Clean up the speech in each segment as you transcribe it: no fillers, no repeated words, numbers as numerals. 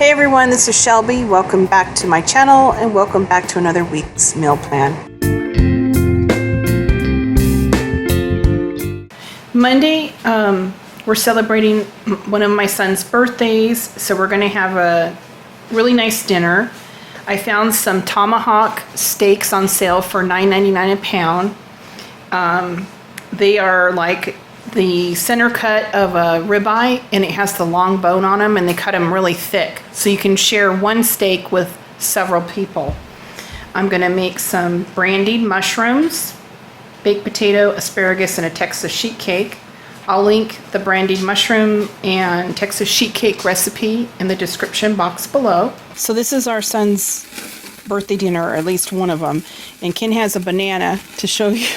Hey everyone, this is Shelby. Welcome back to my channel and welcome back to another week's meal plan. Monday, we're celebrating one of my son's birthdays, so we're going to have a really nice dinner. I found some Tomahawk Steaks on sale for $9.99 a pound. They are like the center cut of a ribeye, and it has the long bone on them, and they cut them really thick, so you can share one steak with several people. I'm going to make some brandied mushrooms, baked potato, asparagus, and a Texas sheet cake. I'll link the brandied mushroom and Texas sheet cake recipe in the description box below. So this is our son's birthday dinner, or at least one of them. And Ken has a banana to show you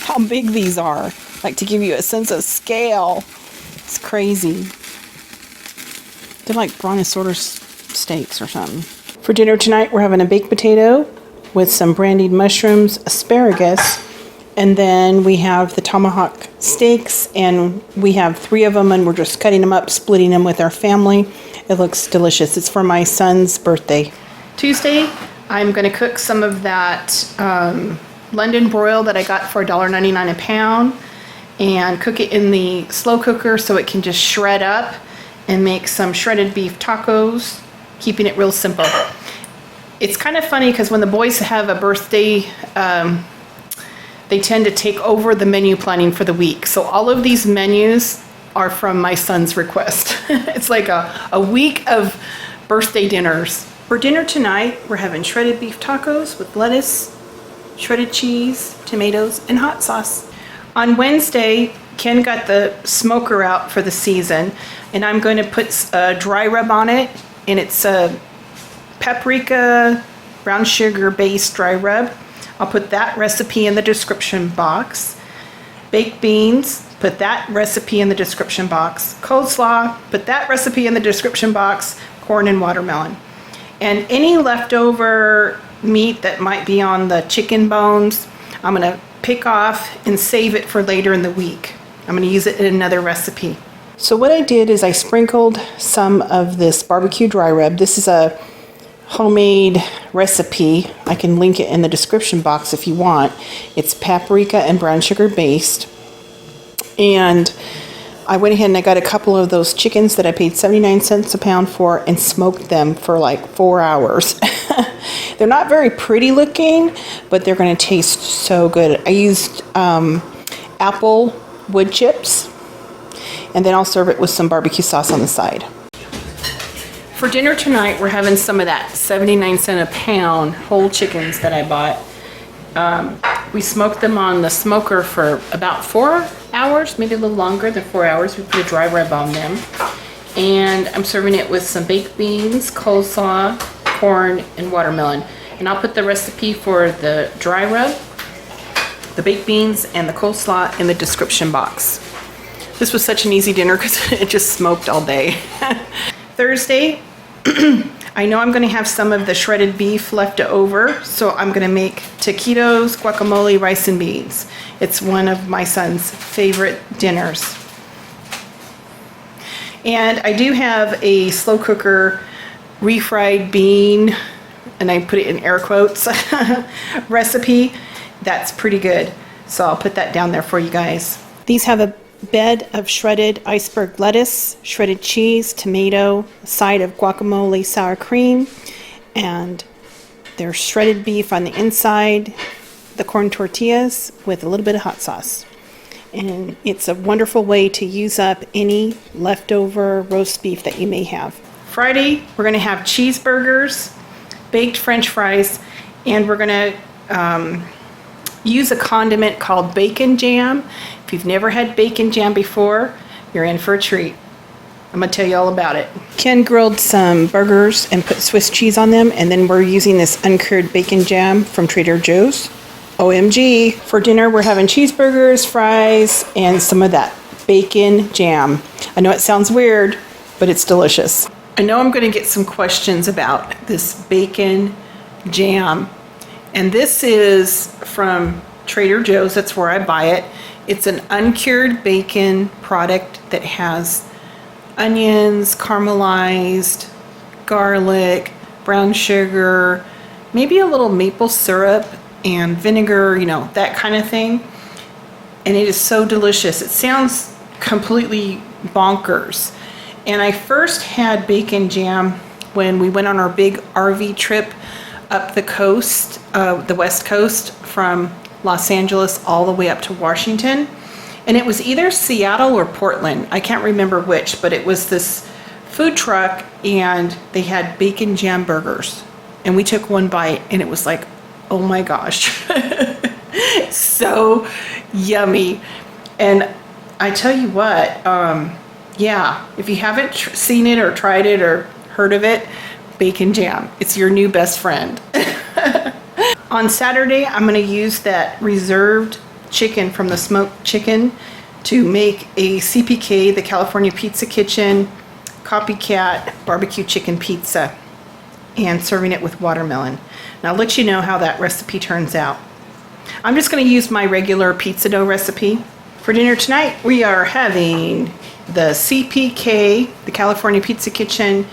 how big these are, like to give you a sense of scale. It's crazy. They're like brontosaurus steaks or something. For dinner tonight, we're having a baked potato with some brandied mushrooms, asparagus, and then we have the Tomahawk Steaks, and we have 3 of them, and we're just cutting them up, splitting them with our family. It looks delicious. It's for my son's birthday. Tuesday, I'm going to cook some of that London broil that I got for $1.99 a pound, and cook it in the slow cooker so it can just shred up and make some shredded beef tacos, keeping it real simple. It's kind of funny because when the boys have a birthday, they tend to take over the menu planning for the week. So all of these menus are from my son's request. It's like a week of birthday dinners. For dinner tonight, we're having shredded beef tacos with lettuce, shredded cheese, tomatoes, and hot sauce. On Wednesday, Ken got the smoker out for the season, and I'm going to put a dry rub on it, and it's a paprika, brown sugar based dry rub. I'll put that recipe in the description box. Baked beans, put that recipe in the description box. Coleslaw, put that recipe in the description box. Corn and watermelon. And any leftover meat that might be on the chicken bones, I'm going to pick off and save it for later in the week. I'm going to use it in another recipe. So what I did is I sprinkled some of this barbecue dry rub. This is a homemade recipe. I can link it in the description box if you want. It's paprika and brown sugar based. And I went ahead and I got a couple of those chickens that I paid 79 cents a pound for and smoked them for like 4 hours. They're not very pretty looking, but they're going to taste so good. I used apple wood chips, and then I'll serve it with some barbecue sauce on the side. For dinner tonight, we're having some of that 79 cent a pound whole chickens that I bought. We smoked them on the smoker for about 4 hours, maybe a little longer than 4 hours. We put a dry rub on them. And I'm serving it with some baked beans, coleslaw, corn, and watermelon. And I'll put the recipe for the dry rub, the baked beans, and the coleslaw in the description box. This was such an easy dinner because it just smoked all day. Thursday, I know I'm going to have some of the shredded beef left over, so I'm going to make taquitos, guacamole, rice, and beans. It's one of my son's favorite dinners. And I do have a slow cooker refried bean, and I put it in air quotes, recipe. That's pretty good. So I'll put that down there for you guys. These have a bed of shredded iceberg lettuce, shredded cheese, tomato, a side of guacamole sour cream, and there's shredded beef on the inside, the corn tortillas with a little bit of hot sauce. And it's a wonderful way to use up any leftover roast beef that you may have. Friday, we're going to have cheeseburgers, baked French fries, and we're going to use a condiment called bacon jam. If you've never had bacon jam before, you're in for a treat. I'm going to tell you all about it. Ken grilled some burgers and put Swiss cheese on them, and then we're using this uncured bacon jam from Trader Joe's. OMG. For dinner, we're having cheeseburgers, fries, and some of that bacon jam. I know it sounds weird, but it's delicious. I know I'm going to get some questions about this bacon jam. And this is from Trader Joe's. That's where I buy it. It's an uncured bacon product that has onions, caramelized garlic, brown sugar, maybe a little maple syrup and vinegar, you know, that kind of thing. And it is so delicious. It sounds completely bonkers. And I first had bacon jam when we went on our big RV trip up the coast, the West Coast, from Los Angeles all the way up to Washington. And it was either Seattle or Portland. I can't remember which, but it was this food truck and they had bacon jam burgers. And we took one bite and it was like, oh my gosh. So yummy. And I tell you what, yeah, if you haven't seen it or tried it or heard of it, bacon jam, it's your new best friend. On Saturday, I'm going to use that reserved chicken from the smoked chicken to make a CPK, the California Pizza Kitchen Copycat barbecue chicken pizza, and serving it with watermelon. And I'll let you know how that recipe turns out. I'm just going to use my regular pizza dough recipe. For dinner tonight, we are having the CPK, the California Pizza Kitchen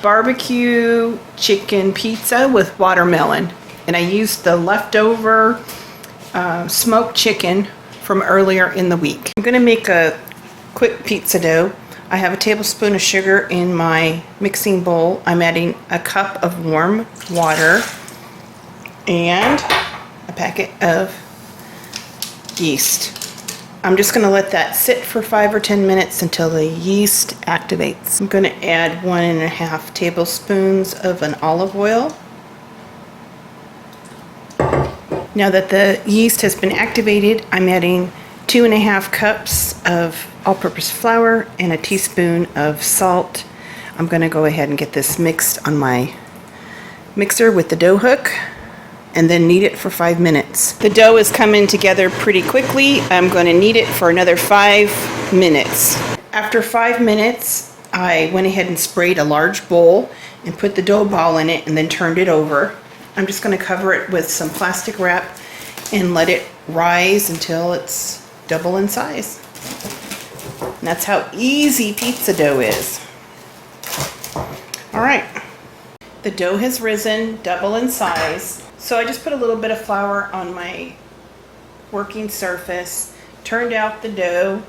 barbecue chicken pizza with watermelon. And I used the leftover smoked chicken from earlier in the week. I'm going to make a quick pizza dough. I have a tablespoon of sugar in my mixing bowl. I'm adding a cup of warm water and a packet of yeast. I'm just going to let that sit for 5 or 10 minutes until the yeast activates. I'm going to add 1.5 tablespoons of an olive oil. Now that the yeast has been activated, I'm adding 2.5 cups of all-purpose flour and a teaspoon of salt. I'm going to go ahead and get this mixed on my mixer with the dough hook and then knead it for 5 minutes. The dough is coming together pretty quickly. I'm going to knead it for another 5 minutes. After 5 minutes, I went ahead and sprayed a large bowl and put the dough ball in it and then turned it over. I'm just going to cover it with some plastic wrap and let it rise until it's double in size. And that's how easy pizza dough is. All right, the dough has risen double in size. So I just put a little bit of flour on my working surface, turned out the dough.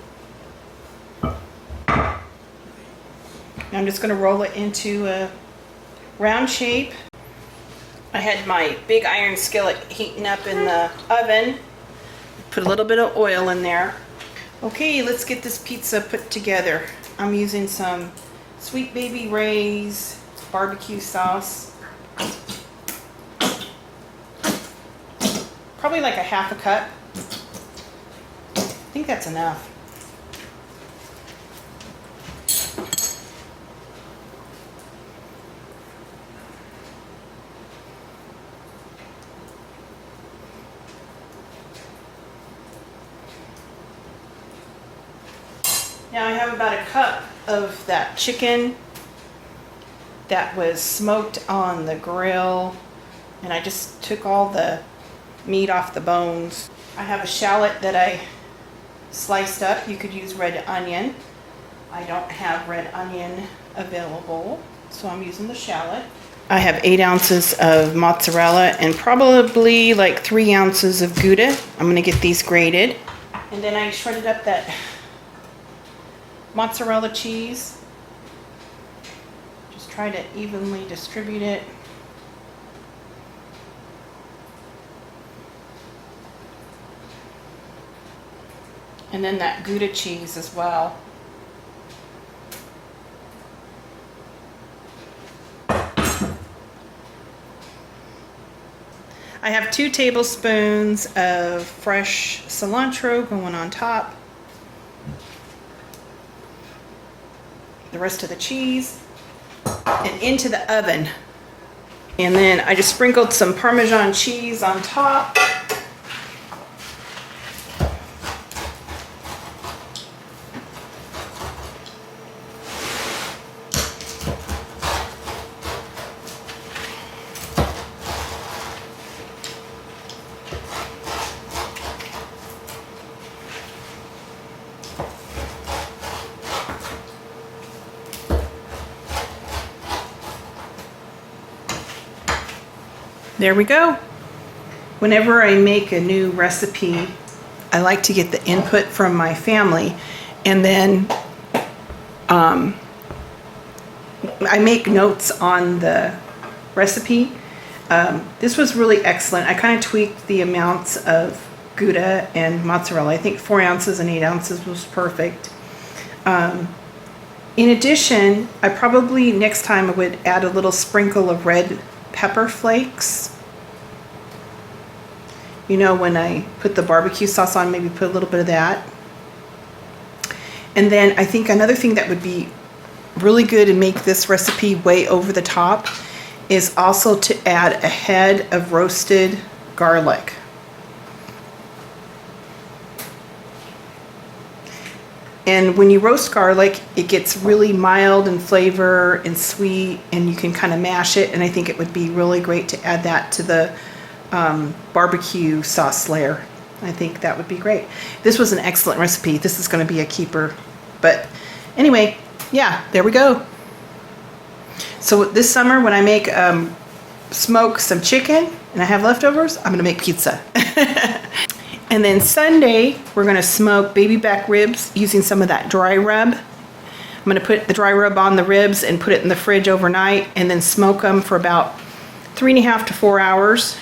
Now I'm just going to roll it into a round shape. I had my big iron skillet heating up in the oven. Put a little bit of oil in there. Okay, let's get this pizza put together. I'm using some Sweet Baby Ray's barbecue sauce. Probably like a 1/2 cup. I think that's enough. Now I have about a cup of that chicken that was smoked on the grill, and I just took all the meat off the bones. I have a shallot that I sliced up. You could use red onion. I don't have red onion available, so I'm using the shallot. I have 8 ounces of mozzarella and probably like 3 ounces of Gouda. I'm going to get these grated. And then I shredded up that mozzarella cheese. Just try to evenly distribute it. And then that Gouda cheese as well. I have 2 tablespoons of fresh cilantro going on top. The rest of the cheese and into the oven. And then I just sprinkled some Parmesan cheese on top. There we go. Whenever I make a new recipe, I like to get the input from my family, and then I make notes on the recipe. This was really excellent. I kind of tweaked the amounts of Gouda and mozzarella. I think 4 ounces and 8 ounces was perfect. In addition, I probably next time I would add a little sprinkle of red pepper flakes. You know, when I put the barbecue sauce on, maybe put a little bit of that. And then I think another thing that would be really good and make this recipe way over the top is also to add a head of roasted garlic. And when you roast garlic, it gets really mild in flavor and sweet, and you can kind of mash it, and I think it would be really great to add that to the barbecue sauce layer. I think that would be great. This was an excellent recipe. This is going to be a keeper. But anyway, yeah, there we go. So this summer when I make smoke some chicken and I have leftovers, I'm going to make pizza. And then Sunday, we're going to smoke baby back ribs using some of that dry rub. I'm going to put the dry rub on the ribs and put it in the fridge overnight, and then smoke them for about 3.5 to 4 hours.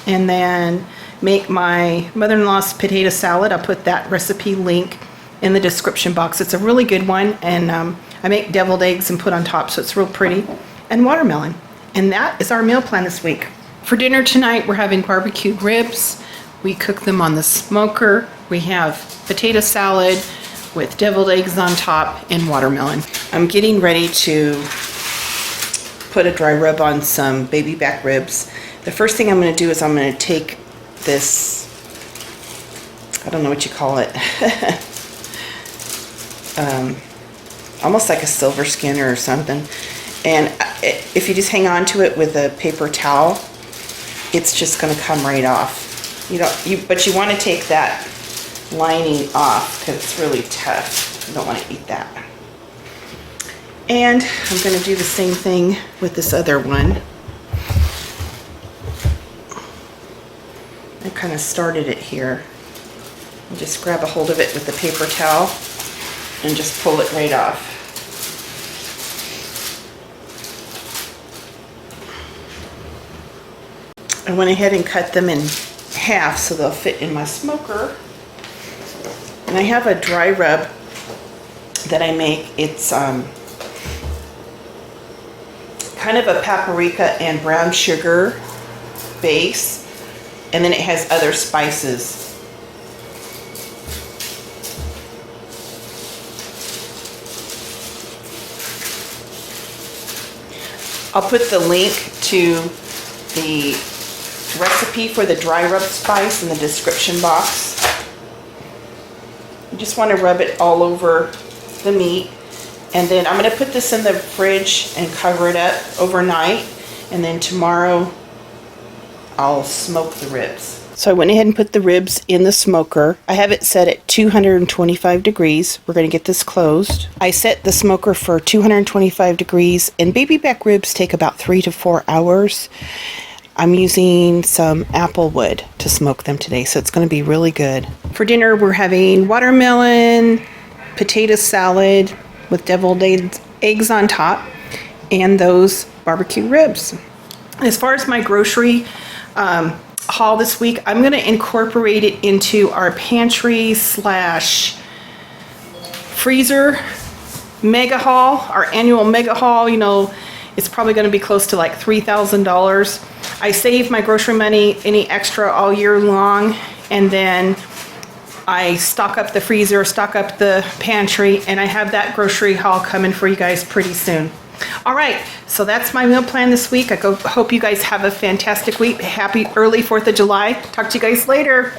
And then make my mother-in-law's potato salad. I'll put that recipe link in the description box. It's a really good one, and I make deviled eggs and put on top, so it's real pretty. And watermelon. And that is our meal plan this week. For dinner tonight, we're having barbecue ribs. We cook them on the smoker. We have potato salad with deviled eggs on top and watermelon. I'm getting ready to put a dry rub on some baby back ribs. The first thing I'm going to do is I'm going to take this, I don't know what you call it, almost like a silver skinner or something. And if you just hang on to it with a paper towel, it's just going to come right off. But you want to take that lining off because it's really tough. You don't want to eat that. And I'm going to do the same thing with this other one. I kind of started it here. And just grab a hold of it with the paper towel and just pull it right off. I went ahead and cut them in half so they'll fit in my smoker. And I have a dry rub that I make. It's kind of a paprika and brown sugar base, and then it has other spices. I'll put the link to the recipe for the dry rub spice in the description box. You just want to rub it all over the meat, and then I'm going to put this in the fridge and cover it up overnight, and then tomorrow I'll smoke the ribs. So I went ahead and put the ribs in the smoker. I have it set at 225 degrees. We're going to get this closed. I set the smoker for 225 degrees, and baby back ribs take about 3 to 4 hours. I'm using some apple wood to smoke them today, so it's going to be really good. For dinner, we're having watermelon, potato salad with deviled eggs on top, and those barbecue ribs. As far as my grocery haul this week, I'm going to incorporate it into our pantry / freezer mega haul, our annual mega haul. You know, it's probably going to be close to like $3,000. I save my grocery money, any extra, all year long, and then I stock up the freezer, stock up the pantry, and I have that grocery haul coming for you guys pretty soon. All right, so that's my meal plan this week. Hope you guys have a fantastic week. Happy early 4th of July. Talk to you guys later.